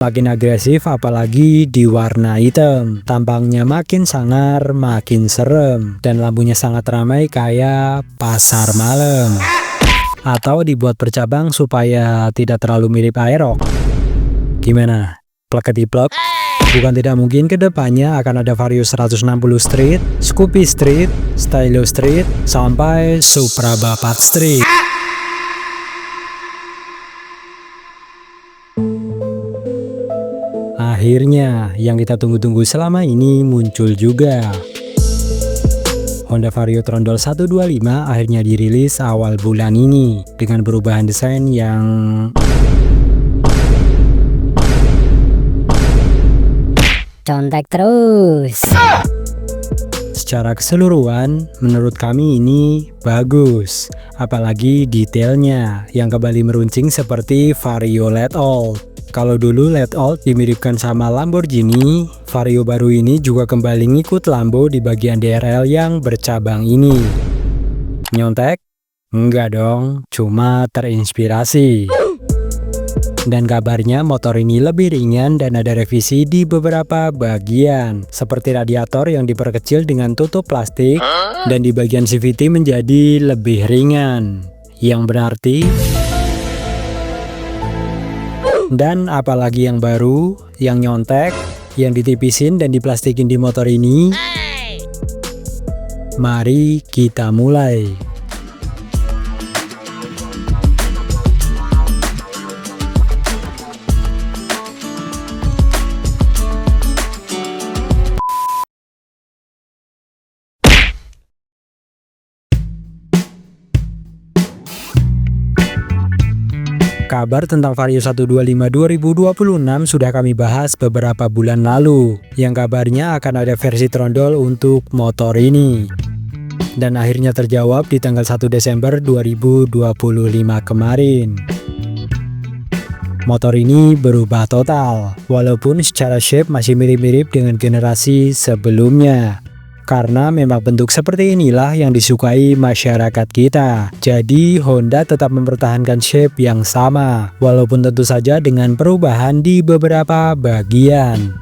Makin agresif apalagi di warna hitam. Tampangnya makin sangar, makin serem. Dan lampunya sangat ramai kayak pasar malam. Atau dibuat bercabang supaya tidak terlalu mirip Aerox. Gimana? Plek-ketiplek? Bukan tidak mungkin kedepannya akan ada Vario 160 Street, Scoopy Street, Stylo Street, sampai Supra Bapak Street. Akhirnya, yang kita tunggu-tunggu selama ini muncul juga. Honda Vario Trondol 125 akhirnya dirilis awal bulan ini dengan perubahan desain yang contek terus. secara keseluruhan menurut kami ini bagus, apalagi detailnya yang kembali meruncing seperti Vario Late Old. Kalau dulu Late Old dimiripkan sama Lamborghini, Vario baru ini juga kembali ngikut Lambo di bagian DRL yang bercabang ini. Nyontek? Enggak dong, cuma terinspirasi. Dan kabarnya motor ini lebih ringan dan ada revisi di beberapa bagian, seperti radiator yang diperkecil dengan tutup plastik dan di bagian CVT menjadi lebih ringan, yang berarti. Dan apalagi yang baru, yang nyontek, yang ditipisin dan diplastikin di motor ini. Mari kita mulai. Kabar tentang Vario 125 2026 sudah kami bahas beberapa bulan lalu, yang kabarnya akan ada versi trondol untuk motor ini. Dan akhirnya terjawab di tanggal 1 Desember 2025 kemarin. Motor ini berubah total, walaupun secara shape masih mirip-mirip dengan generasi sebelumnya. Karena memang bentuk seperti inilah yang disukai masyarakat kita. Jadi Honda tetap mempertahankan shape yang sama, walaupun tentu saja dengan perubahan di beberapa bagian.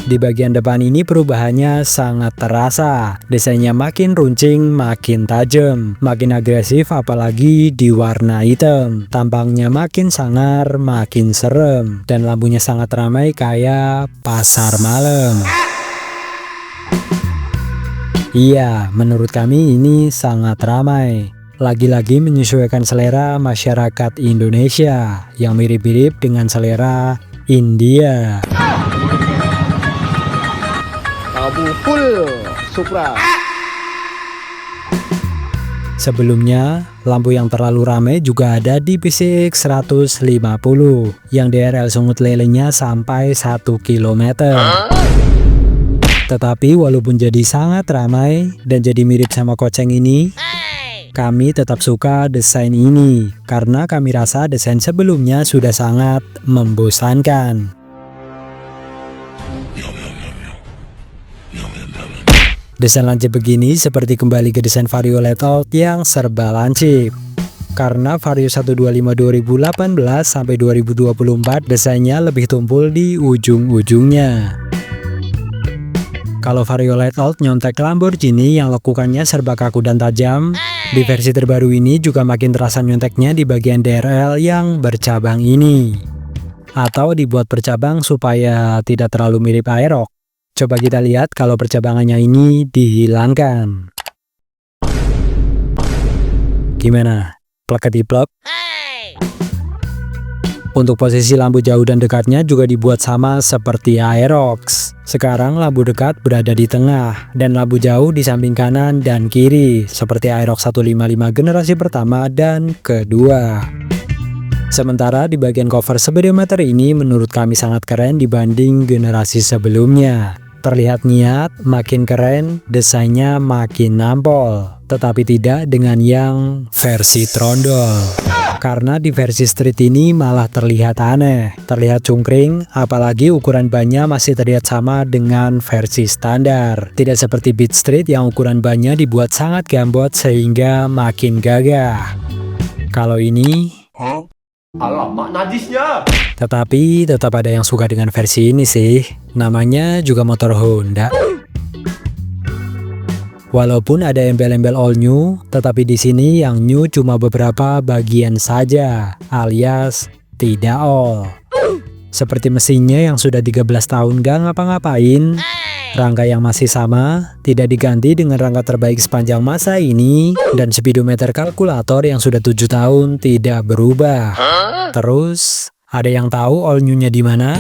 Di bagian depan ini perubahannya sangat terasa. Desainnya makin runcing, makin tajam, makin agresif apalagi di warna hitam. Tampangnya makin sangar, makin serem. Dan lampunya sangat ramai kayak pasar malam. Iya, menurut kami ini sangat ramai. Lagi-lagi menyesuaikan selera masyarakat Indonesia yang mirip-mirip dengan selera India. Abu full Supra. Sebelumnya, lampu yang terlalu ramai juga ada di PCX 150 yang DRL sungut lelenya sampai 1 km. Tetapi walaupun jadi sangat ramai dan jadi mirip sama koceng ini, kami tetap suka desain ini karena kami rasa desain sebelumnya sudah sangat membosankan. Desain lancip begini seperti kembali ke desain Vario Late Old yang serba lancip. Karena Vario 125 2018 sampai 2024 desainnya lebih tumpul di ujung-ujungnya. Kalau Vario Late Old nyontek Lamborghini yang lekukannya serba kaku dan tajam, di versi terbaru ini juga makin terasa nyonteknya di bagian DRL yang bercabang ini. Atau dibuat bercabang supaya tidak terlalu mirip Aerox. Coba kita lihat kalau percabangannya ini dihilangkan. Gimana? Plek-ketiplek? Untuk posisi lampu jauh dan dekatnya juga dibuat sama seperti Aerox. Sekarang lampu dekat berada di tengah dan lampu jauh di samping kanan dan kiri seperti Aerox 155 generasi pertama dan kedua. Sementara di bagian cover speedometer ini menurut kami sangat keren dibanding generasi sebelumnya. Terlihat niat, makin keren, desainnya makin nampol. Tetapi tidak dengan yang versi trondol. Karena di versi street ini malah terlihat aneh, terlihat cungkring, apalagi ukuran bannya masih terlihat sama dengan versi standar. Tidak seperti Beat Street yang ukuran bannya dibuat sangat gambot sehingga makin gagah. Kalau ini Alamak najisnya. Tetapi tetap ada yang suka dengan versi ini sih. Namanya juga motor Honda. Walaupun ada embel-embel all new, tetapi di sini yang new cuma beberapa bagian saja, alias tidak all. Seperti mesinnya yang sudah 13 tahun gak ngapa-ngapain, rangka yang masih sama, tidak diganti dengan rangka terbaik sepanjang masa ini, dan speedometer kalkulator yang sudah 7 tahun tidak berubah. Terus, ada yang tahu all new-nya di mana?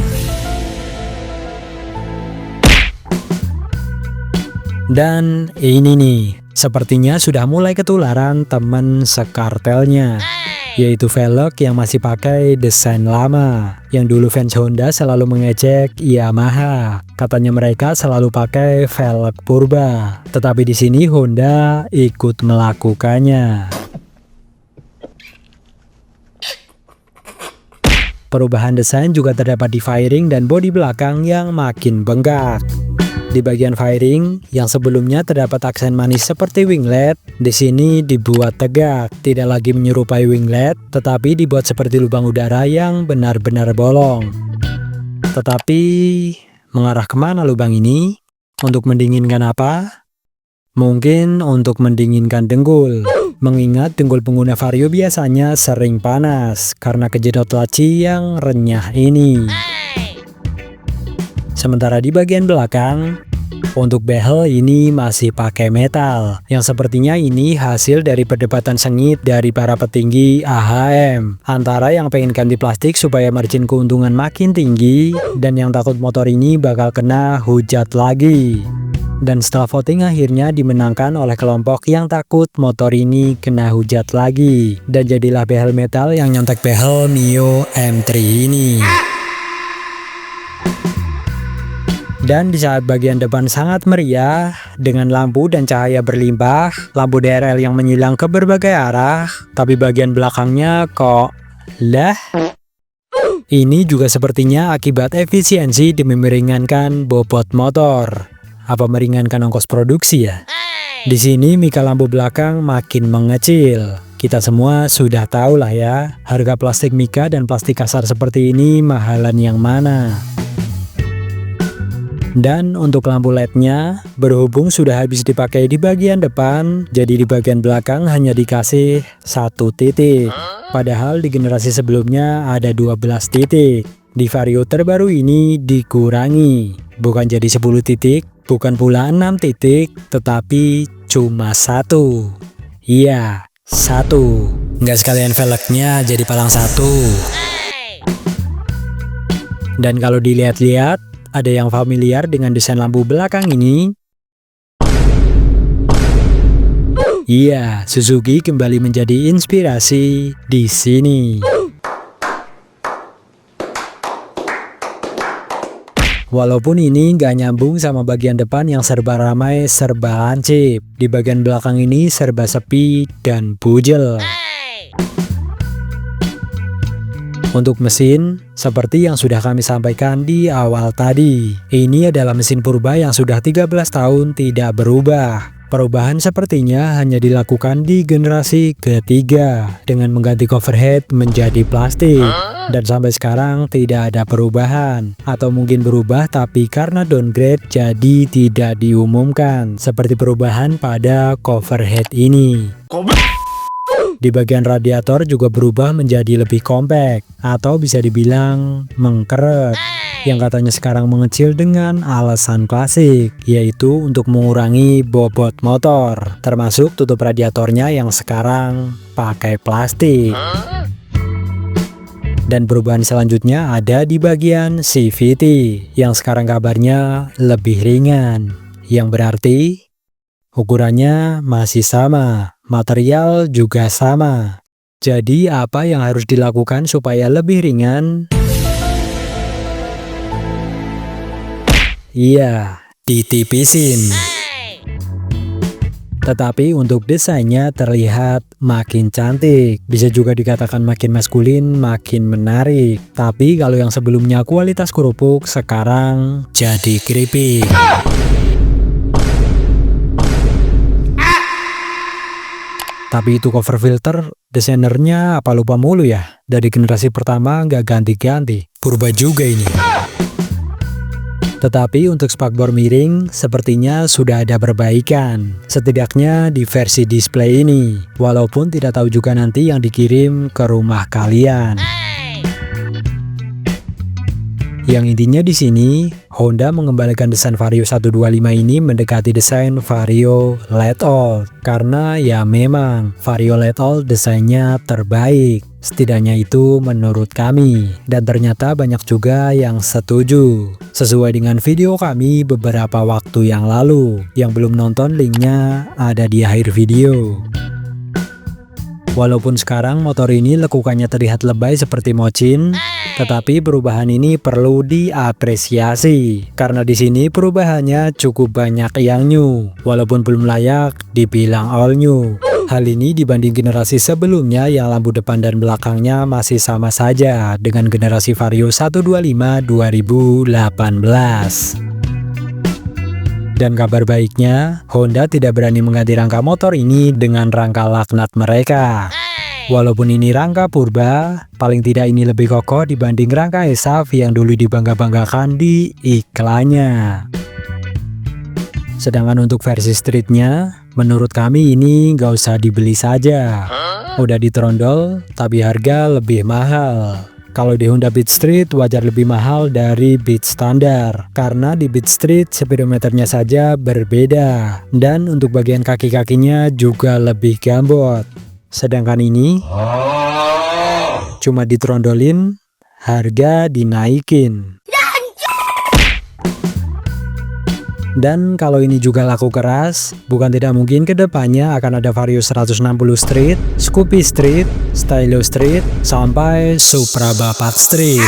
Dan ini nih, sepertinya sudah mulai ketularan teman sekartelnya, yaitu velg yang masih pakai desain lama. Yang dulu fans Honda selalu mengejek Yamaha, katanya mereka selalu pakai velg purba. Tetapi di sini Honda ikut melakukannya. Perubahan desain juga terdapat di fairing dan bodi belakang yang makin bengkak. Di bagian fairing yang sebelumnya terdapat aksen manis seperti winglet, di sini dibuat tegak, tidak lagi menyerupai winglet, tetapi dibuat seperti lubang udara yang benar-benar bolong. Tetapi mengarah kemana lubang ini? Untuk mendinginkan apa? Mungkin untuk mendinginkan dengkul. Mengingat dengkul pengguna Vario biasanya sering panas karena kejedot laci yang renyah ini. Sementara di bagian belakang, untuk behel ini masih pakai metal, yang sepertinya ini hasil dari perdebatan sengit dari para petinggi AHM, antara yang pengen ganti plastik supaya margin keuntungan makin tinggi, dan yang takut motor ini bakal kena hujat lagi. Dan setelah voting akhirnya dimenangkan oleh kelompok yang takut motor ini kena hujat lagi, dan jadilah behel metal yang nyontek behel Mio M3 ini. Dan di saat bagian depan sangat meriah, dengan lampu dan cahaya berlimpah, lampu DRL yang menyilang ke berbagai arah, tapi bagian belakangnya kok lah. Ini juga sepertinya akibat efisiensi demi meringankan bobot motor. Apa meringankan ongkos produksi ya? Di sini mika lampu belakang makin mengecil. Kita semua sudah tahu lah ya, harga plastik mika dan plastik kasar seperti ini mahalan yang mana. Dan untuk lampu LED-nya, berhubung sudah habis dipakai di bagian depan, jadi di bagian belakang hanya dikasih 1 titik. Padahal di generasi sebelumnya ada 12 titik. Di Vario terbaru ini dikurangi, bukan jadi 10 titik, bukan pula 6 titik, tetapi cuma 1. Iya, 1. Nggak sekalian velgnya jadi palang 1. Dan kalau dilihat-lihat, ada yang familiar dengan desain lampu belakang ini? Iya, Suzuki kembali menjadi inspirasi di sini. Walaupun ini nggak nyambung sama bagian depan yang serba ramai, serba lancip. Di bagian belakang ini serba sepi dan bujel. Untuk mesin, seperti yang sudah kami sampaikan di awal tadi, ini adalah mesin purba yang sudah 13 tahun tidak berubah. Perubahan sepertinya hanya dilakukan di generasi ketiga dengan mengganti coverhead menjadi plastik. Dan sampai sekarang tidak ada perubahan, atau mungkin berubah tapi karena downgrade jadi tidak diumumkan, seperti perubahan pada coverhead ini. Di bagian radiator juga berubah menjadi lebih compact, atau bisa dibilang mengkeret, yang katanya sekarang mengecil dengan alasan klasik, yaitu untuk mengurangi bobot motor, termasuk tutup radiatornya yang sekarang pakai plastik. Dan perubahan selanjutnya ada di bagian CVT, yang sekarang kabarnya lebih ringan, yang berarti ukurannya masih sama, material juga sama. Jadi apa yang harus dilakukan supaya lebih ringan? Iya, ditipisin. Tetapi untuk desainnya terlihat makin cantik. Bisa juga dikatakan makin maskulin, makin menarik. Tapi kalau yang sebelumnya kualitas kerupuk, sekarang jadi keripik. Tapi itu cover filter Desainernya apa lupa mulu ya? Dari generasi pertama nggak ganti-ganti. Purba juga ini. Tetapi untuk spakbor miring sepertinya sudah ada perbaikan. Setidaknya di versi display ini. Walaupun tidak tahu juga nanti yang dikirim ke rumah kalian. Yang intinya di sini, Honda mengembalikan desain Vario 125 ini mendekati desain Vario Let All. Karena ya memang Vario Let All desainnya terbaik. Setidaknya itu menurut kami. Dan ternyata banyak juga yang setuju. Sesuai dengan video kami beberapa waktu yang lalu. Yang belum nonton linknya ada di akhir video. Walaupun sekarang motor ini lekukannya terlihat lebay seperti Mochin, tetapi perubahan ini perlu diapresiasi karena di sini perubahannya cukup banyak yang new, walaupun belum layak dibilang all new. Hal ini dibanding generasi sebelumnya yang lampu depan dan belakangnya masih sama saja dengan generasi Vario 125 2018. Dan kabar baiknya, Honda tidak berani mengganti rangka motor ini dengan rangka laknat mereka. Walaupun ini rangka purba, paling tidak ini lebih kokoh dibanding rangka ESAV yang dulu dibangga-banggakan di iklannya. Sedangkan untuk versi streetnya, menurut kami ini nggak usah dibeli saja. Udah ditrondol, tapi harga lebih mahal. Kalau di Honda Beat Street wajar lebih mahal dari Beat standar. Karena di Beat Street speedometernya saja berbeda. Dan untuk bagian kaki-kakinya juga lebih gambot. Sedangkan ini cuma ditrondolin, harga dinaikin. Dan kalau ini juga laku keras, bukan tidak mungkin kedepannya akan ada Vario 160 Street, Scoopy Street, Stylo Street, sampai Supra Bapat Street.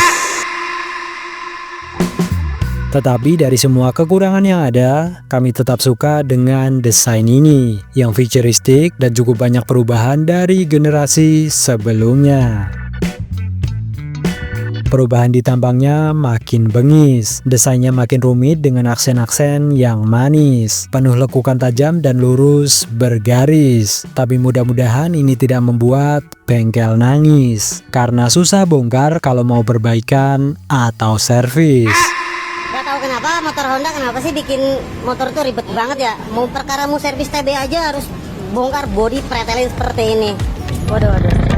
Tetapi dari semua kekurangan yang ada, kami tetap suka dengan desain ini, yang futuristik dan cukup banyak perubahan dari generasi sebelumnya. Perubahan di tampangnya makin bengis, desainnya makin rumit dengan aksen-aksen yang manis, penuh lekukan tajam dan lurus bergaris. Tapi mudah-mudahan ini tidak membuat bengkel nangis, karena susah bongkar kalau mau perbaikan atau servis. Gak tahu kenapa motor Honda kenapa sih bikin motor tuh ribet banget ya. Mau servis TB aja harus bongkar bodi pretelin seperti ini. Waduh.